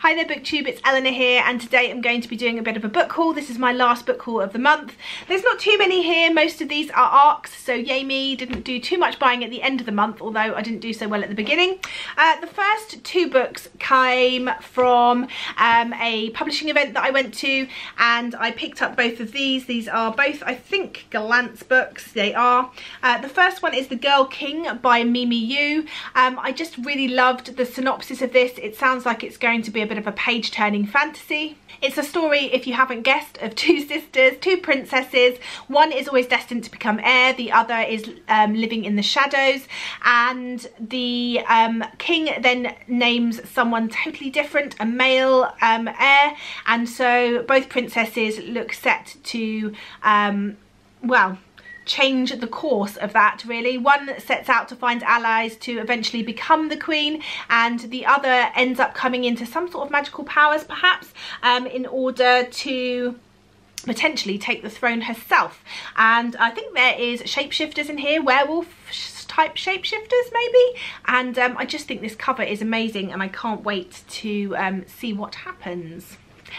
Hi there BookTube, it's Eleanor here, and today I'm going to be doing a bit of a book haul. This is my last book haul of the month. There's not too many here, most of these are ARCs, so yay me, didn't do too much buying at the end of the month, although I didn't do so well at the beginning. The first two books came from a publishing event that I went to, and I picked up both of these. These are both, I think, Gallant's books, they are. The first one is The Girl King by Mimi Yu. I just really loved the synopsis of this. It sounds like it's going to be a bit of a page-turning fantasy. It's a story, if you haven't guessed, of two sisters, two princesses. One is always destined to become heir, the other is living in the shadows, and the king then names someone totally different, a male heir, and so both princesses look set to, well, change the course of that really. One sets out to find allies to eventually become the queen, and the other ends up coming into some sort of magical powers perhaps in order to potentially take the throne herself. And I think there is shapeshifters in here, werewolf type shapeshifters maybe, and I just think this cover is amazing and I can't wait to see what happens.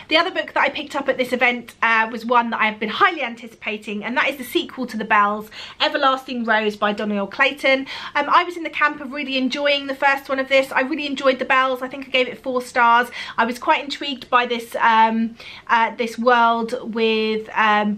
The other book that I picked up at this event was one that I've been highly anticipating, and that is the sequel to The Bells, Everlasting Rose by Doniel Clayton. I was in the camp of really enjoying the first one of this. I really enjoyed The Bells. I think I gave it 4 stars. I was quite intrigued by this this world with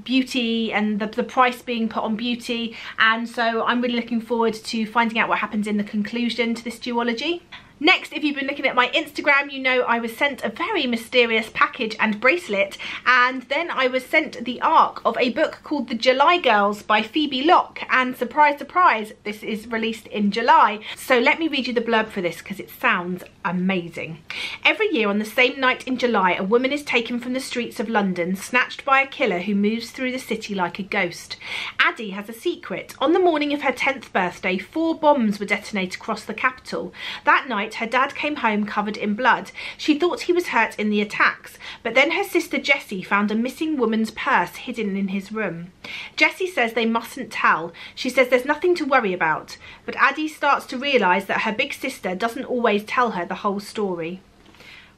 beauty and the price being put on beauty, and so I'm really looking forward to finding out what happens in the conclusion to this duology. Next, if you've been looking at my Instagram, you know I was sent a very mysterious package and bracelet, and then I was sent the ARC of a book called The July Girls by Phoebe Locke, and surprise, surprise, this is released in July. So let me read you the blurb for this because it sounds amazing. Every year on the same night in July, a woman is taken from the streets of London, snatched by a killer who moves through the city like a ghost. Addie has a secret. On the morning of her 10th birthday, 4 bombs were detonated across the capital. That night, her dad came home covered in blood. She thought he was hurt in the attacks, but then her sister Jessie found a missing woman's purse hidden in his room. Jessie says they mustn't tell. She says there's nothing to worry about, but Addie starts to realise that her big sister doesn't always tell her the whole story.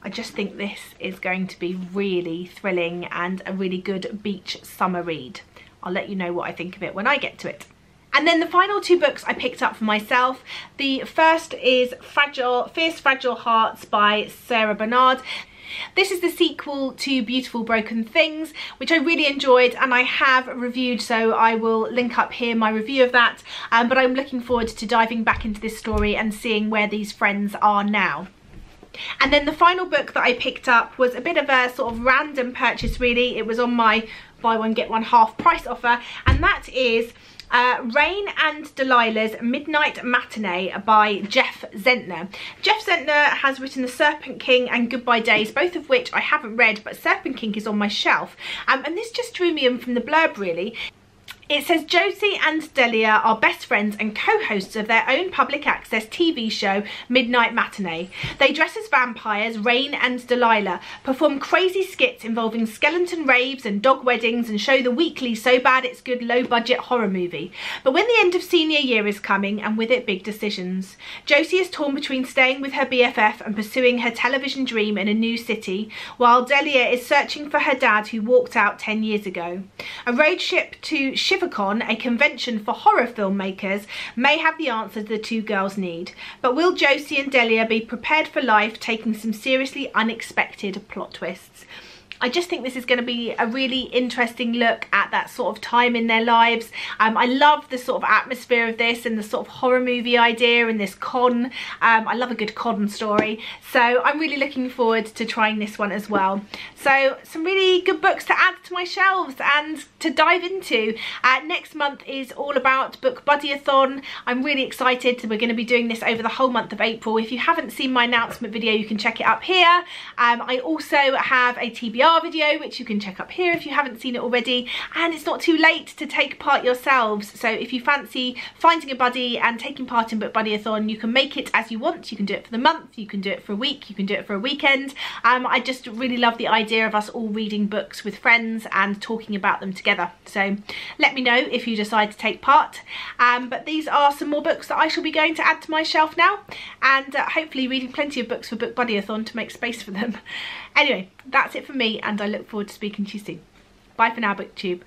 I just think this is going to be really thrilling and a really good beach summer read. I'll let you know what I think of it when I get to it. And then the final 2 books I picked up for myself. The first is Fierce Fragile Hearts by Sarah Bernard. This is the sequel to Beautiful Broken Things, which I really enjoyed and I have reviewed, so I will link up here my review of that. But I'm looking forward to diving back into this story and seeing where these friends are now. And then the final book that I picked up was a bit of a sort of random purchase really. It was on my buy one get one half price offer, and that is Rain and Delilah's Midnight Matinee by Jeff Zentner. Jeff Zentner has written The Serpent King and Goodbye Days, both of which I haven't read, but Serpent King is on my shelf. And this just drew me in from the blurb really. It says Josie and Delia are best friends and co-hosts of their own public access TV show, Midnight Matinee. They dress as vampires, Rain and Delilah, perform crazy skits involving skeleton raves and dog weddings, and show the weekly So Bad It's Good low-budget horror movie. But when the end of senior year is coming, and with it big decisions, Josie is torn between staying with her BFF and pursuing her television dream in a new city, while Delia is searching for her dad who walked out 10 years ago. A road trip to Con, a convention for horror filmmakers, may have the answers the 2 girls need. But will Josie and Delia be prepared for life, taking some seriously unexpected plot twists? I just think this is going to be a really interesting look at that sort of time in their lives. I love the sort of atmosphere of this and the sort of horror movie idea and this con. I love a good con story. So I'm really looking forward to trying this one as well. So some really good books to add to my shelves and to dive into. Next month is all about Book Buddy-a-thon. I'm really excited. We're going to be doing this over the whole month of April. If you haven't seen my announcement video, you can check it up here. I also have a TBR star video, which you can check up here if you haven't seen it already. And it's not too late to take part yourselves. So if you fancy finding a buddy and taking part in Book Buddy-a-thon, you can make it as you want. You can do it for the month, you can do it for a week, you can do it for a weekend. I just really love the idea of us all reading books with friends and talking about them together. So let me know if you decide to take part. But these are some more books that I shall be going to add to my shelf now, and hopefully reading plenty of books for Book Buddy-a-thon to make space for them. Anyway, that's it for me, and I look forward to speaking to you soon. Bye for now, BookTube.